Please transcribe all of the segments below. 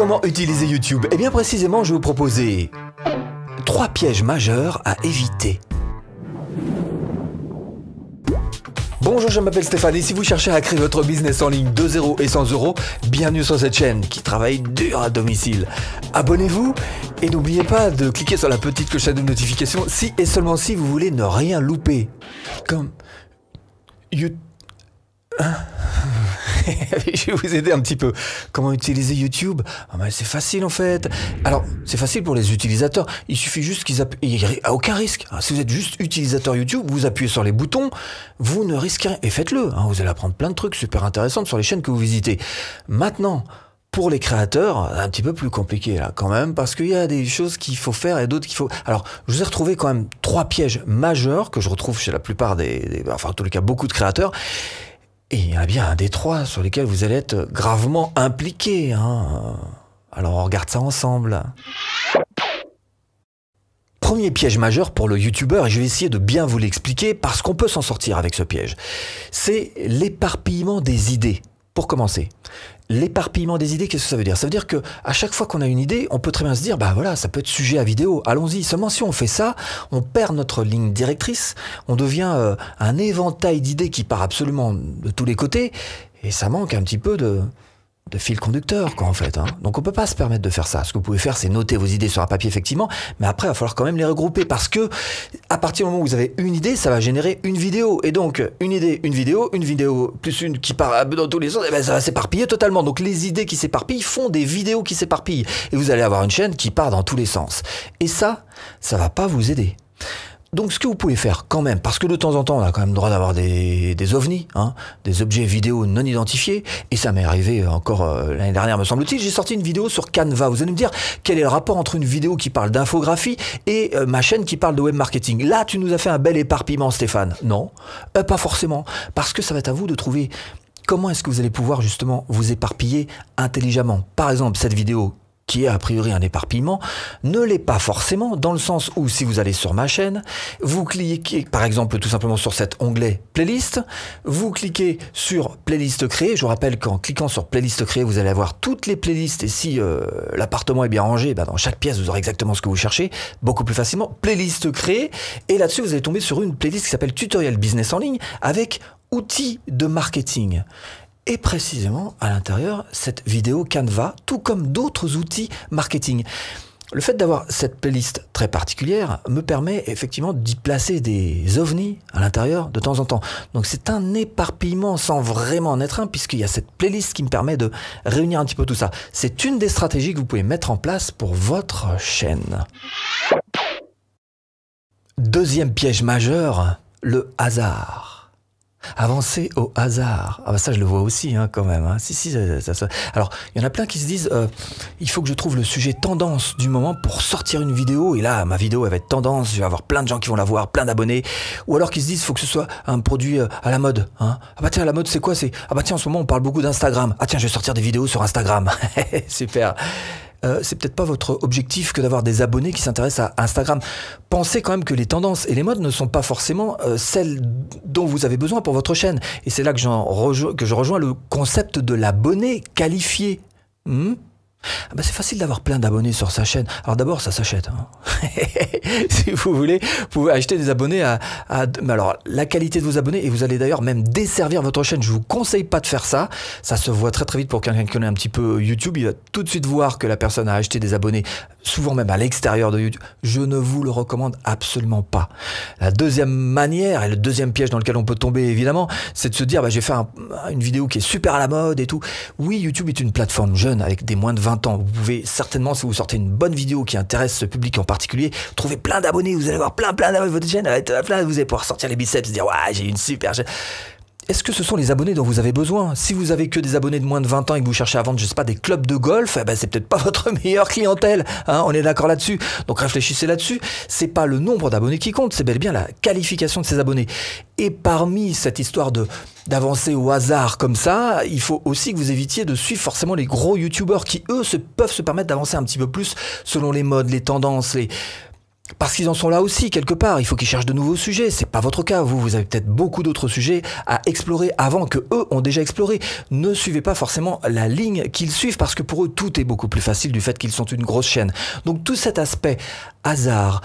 Comment utiliser YouTube? Eh bien précisément, je vais vous proposer 3 pièges majeurs à éviter. Bonjour, je m'appelle Stéphane et si vous cherchez à créer votre business en ligne de 0 et 100 €, bienvenue sur cette chaîne qui travaille dur à domicile. Abonnez-vous et n'oubliez pas de cliquer sur la petite cloche de notification si et seulement si vous voulez ne rien louper. Comme YouTube. Je vais vous aider un petit peu. Comment utiliser YouTube? C'est facile en fait. Alors, c'est facile pour les utilisateurs. Il suffit juste qu'ils appuient. Il n'y a aucun risque. Si vous êtes juste utilisateur YouTube, vous appuyez sur les boutons, vous ne risquez rien. Et faites-le. Vous allez apprendre plein de trucs super intéressants sur les chaînes que vous visitez. Maintenant, pour les créateurs, un petit peu plus compliqué là quand même, parce qu'il y a des choses qu'il faut faire et d'autres qu'il faut... Alors, je vous ai retrouvé quand même 3 pièges majeurs que je retrouve chez la plupart enfin en tous les cas beaucoup de créateurs. Et il y en a bien un des 3 sur lesquels vous allez être gravement impliqué. Alors on regarde ça ensemble. Premier piège majeur pour le youtubeur, et je vais essayer de bien vous l'expliquer parce qu'on peut s'en sortir avec ce piège. C'est l'éparpillement des idées. Pour commencer, l'éparpillement des idées, qu'est-ce que ça veut dire? Ça veut dire que à chaque fois qu'on a une idée, on peut très bien se dire, bah voilà, ça peut être sujet à vidéo, allons-y. Seulement si on fait ça, on perd notre ligne directrice, on devient un éventail d'idées qui part absolument de tous les côtés, et ça manque un petit peu de fil conducteur, quoi, en fait. Donc on peut pas se permettre de faire ça. Ce que vous pouvez faire, c'est noter vos idées sur un papier, effectivement, mais après, il va falloir quand même les regrouper, parce que à partir du moment où vous avez une idée, ça va générer une vidéo, et donc une idée, une vidéo, plus une qui part dans tous les sens, et ben ça va s'éparpiller totalement. Donc les idées qui s'éparpillent font des vidéos qui s'éparpillent, et vous allez avoir une chaîne qui part dans tous les sens. Et ça va pas vous aider. Donc ce que vous pouvez faire quand même, parce que de temps en temps on a quand même le droit d'avoir des ovnis, des objets vidéo non identifiés, et ça m'est arrivé encore l'année dernière me semble-t-il, j'ai sorti une vidéo sur Canva. Vous allez me dire quel est le rapport entre une vidéo qui parle d'infographie et ma chaîne qui parle de web marketing. Là tu nous as fait un bel éparpillement, Stéphane. Non, pas forcément, parce que ça va être à vous de trouver comment est-ce que vous allez pouvoir justement vous éparpiller intelligemment. Par exemple, cette vidéo qui est a priori un éparpillement, ne l'est pas forcément, dans le sens où si vous allez sur ma chaîne, vous cliquez par exemple tout simplement sur cet onglet playlist, vous cliquez sur playlist créée. Je vous rappelle qu'en cliquant sur playlist créée, vous allez avoir toutes les playlists, et si l'appartement est bien rangé, dans chaque pièce vous aurez exactement ce que vous cherchez, beaucoup plus facilement. Playlist créée, et là-dessus vous allez tomber sur une playlist qui s'appelle tutoriel business en ligne avec outils de marketing. Et précisément, à l'intérieur, cette vidéo Canva, tout comme d'autres outils marketing. Le fait d'avoir cette playlist très particulière me permet effectivement d'y placer des ovnis à l'intérieur de temps en temps. Donc c'est un éparpillement sans vraiment en être un, puisqu'il y a cette playlist qui me permet de réunir un petit peu tout ça. C'est une des stratégies que vous pouvez mettre en place pour votre chaîne. Deuxième piège majeur, le hasard. Avancer au hasard. Ça je le vois aussi quand même. Si, ça. Alors il y en a plein qui se disent il faut que je trouve le sujet tendance du moment pour sortir une vidéo, et là ma vidéo elle va être tendance, je vais avoir plein de gens qui vont la voir, plein d'abonnés. Ou alors qu'ils se disent il faut que ce soit un produit à la mode. Tiens, la mode c'est quoi? C'est tiens, en ce moment on parle beaucoup d'Instagram. Tiens, je vais sortir des vidéos sur Instagram. Super. C'est peut-être pas votre objectif que d'avoir des abonnés qui s'intéressent à Instagram. Pensez quand même que les tendances et les modes ne sont pas forcément celles dont vous avez besoin pour votre chaîne. Et c'est là que je rejoins le concept de l'abonné qualifié. C'est facile d'avoir plein d'abonnés sur sa chaîne. Alors d'abord, ça s'achète. Si vous voulez, vous pouvez acheter des abonnés mais alors, la qualité de vos abonnés, et vous allez d'ailleurs même desservir votre chaîne. Je vous conseille pas de faire ça. Ça se voit très très vite pour quelqu'un qui connaît un petit peu YouTube. Il va tout de suite voir que la personne a acheté des abonnés, souvent même à l'extérieur de YouTube. Je ne vous le recommande absolument pas. La deuxième manière, et le deuxième piège dans lequel on peut tomber évidemment, c'est de se dire je vais faire une vidéo qui est super à la mode et tout. Oui, YouTube est une plateforme jeune avec des moins de 20 ans. Vous pouvez certainement, si vous sortez une bonne vidéo qui intéresse ce public en particulier, trouver plein d'abonnés. Vous allez avoir plein d'abonnés. Votre chaîne va être plein. Vous allez pouvoir sortir les biceps et dire ouais, j'ai une super chaîne. Est-ce que ce sont les abonnés dont vous avez besoin? Si vous avez que des abonnés de moins de 20 ans et que vous cherchez à vendre, je sais pas, des clubs de golf, c'est peut-être pas votre meilleure clientèle. On est d'accord là-dessus. Donc réfléchissez là-dessus. C'est pas le nombre d'abonnés qui compte, c'est bel et bien la qualification de ces abonnés. Et parmi cette histoire d'avancer au hasard comme ça, il faut aussi que vous évitiez de suivre forcément les gros youtubeurs qui, eux, peuvent se permettre d'avancer un petit peu plus selon les modes, les tendances, Parce qu'ils en sont là aussi, quelque part. Il faut qu'ils cherchent de nouveaux sujets. C'est pas votre cas. Vous avez peut-être beaucoup d'autres sujets à explorer avant que eux ont déjà exploré. Ne suivez pas forcément la ligne qu'ils suivent parce que pour eux, tout est beaucoup plus facile du fait qu'ils sont une grosse chaîne. Donc tout cet aspect hasard,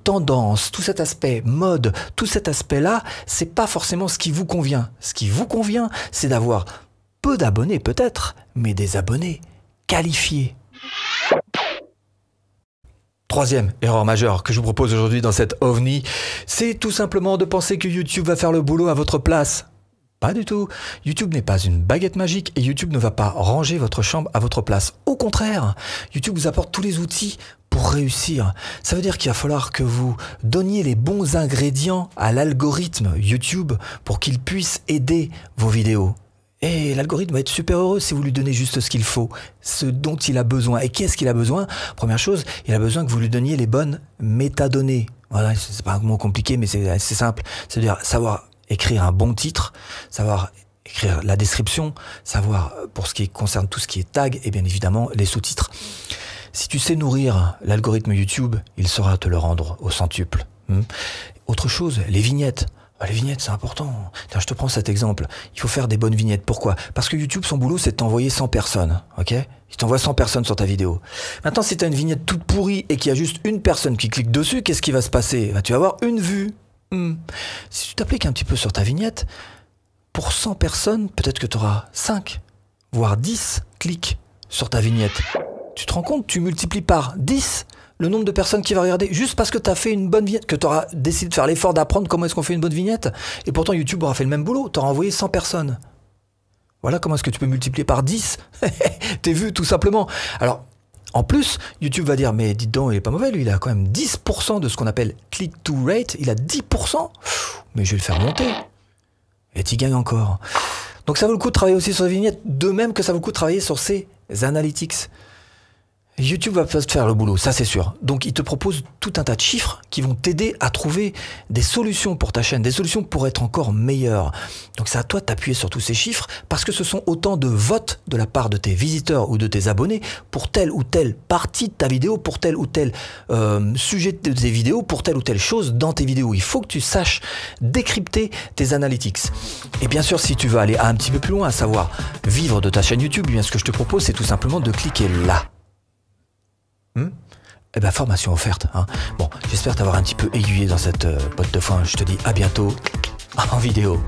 tendance, tout cet aspect mode, tout cet aspect-là, c'est pas forcément ce qui vous convient. Ce qui vous convient, c'est d'avoir peu d'abonnés peut-être, mais des abonnés qualifiés. Troisième erreur majeure que je vous propose aujourd'hui dans cette OVNI, c'est tout simplement de penser que YouTube va faire le boulot à votre place. Pas du tout. YouTube n'est pas une baguette magique et YouTube ne va pas ranger votre chambre à votre place. Au contraire, YouTube vous apporte tous les outils pour réussir. Ça veut dire qu'il va falloir que vous donniez les bons ingrédients à l'algorithme YouTube pour qu'il puisse aider vos vidéos. Et l'algorithme va être super heureux si vous lui donnez juste ce qu'il faut, ce dont il a besoin. Et qu'est-ce qu'il a besoin? Première chose, il a besoin que vous lui donniez les bonnes métadonnées. Voilà, c'est pas un mot compliqué, mais c'est simple. C'est-à-dire savoir écrire un bon titre, savoir écrire la description, savoir pour ce qui concerne tout ce qui est tag et bien évidemment les sous-titres. Si tu sais nourrir l'algorithme YouTube, il saura te le rendre au centuple. Autre chose, les vignettes. Les vignettes, c'est important. Tiens, je te prends cet exemple. Il faut faire des bonnes vignettes. Pourquoi? Parce que YouTube, son boulot, c'est de t'envoyer 100 personnes. Ok? Il t'envoie 100 personnes sur ta vidéo. Maintenant, si tu as une vignette toute pourrie et qu'il y a juste une personne qui clique dessus, qu'est-ce qui va se passer? Tu vas avoir une vue. Si tu t'appliques un petit peu sur ta vignette, pour 100 personnes, peut-être que tu auras 5, voire 10 clics sur ta vignette. Tu te rends compte? Tu multiplies par 10 le nombre de personnes qui va regarder juste parce que tu as fait une bonne vignette, que tu auras décidé de faire l'effort d'apprendre comment est-ce qu'on fait une bonne vignette. Et pourtant, YouTube aura fait le même boulot. Tu auras envoyé 100 personnes. Voilà comment est-ce que tu peux multiplier par 10 tes vues, tout simplement. Alors, en plus, YouTube va dire, mais dites donc, il est pas mauvais, lui, il a quand même 10% de ce qu'on appelle click-to rate. Il a 10%. Mais je vais le faire monter. Et tu gagnes encore. Donc ça vaut le coup de travailler aussi sur les vignettes, de même que ça vaut le coup de travailler sur ces analytics. YouTube va pas te faire le boulot, ça c'est sûr. Donc il te propose tout un tas de chiffres qui vont t'aider à trouver des solutions pour ta chaîne, des solutions pour être encore meilleur. Donc c'est à toi de t'appuyer sur tous ces chiffres parce que ce sont autant de votes de la part de tes visiteurs ou de tes abonnés pour telle ou telle partie de ta vidéo, pour tel ou tel sujet de tes vidéos, pour telle ou telle chose dans tes vidéos. Il faut que tu saches décrypter tes analytics. Et bien sûr, si tu veux aller un petit peu plus loin, à savoir vivre de ta chaîne YouTube, eh bien ce que je te propose, c'est tout simplement de cliquer là. Eh ben, formation offerte. Bon, j'espère t'avoir un petit peu aiguillé dans cette botte de foin. Je te dis à bientôt en vidéo.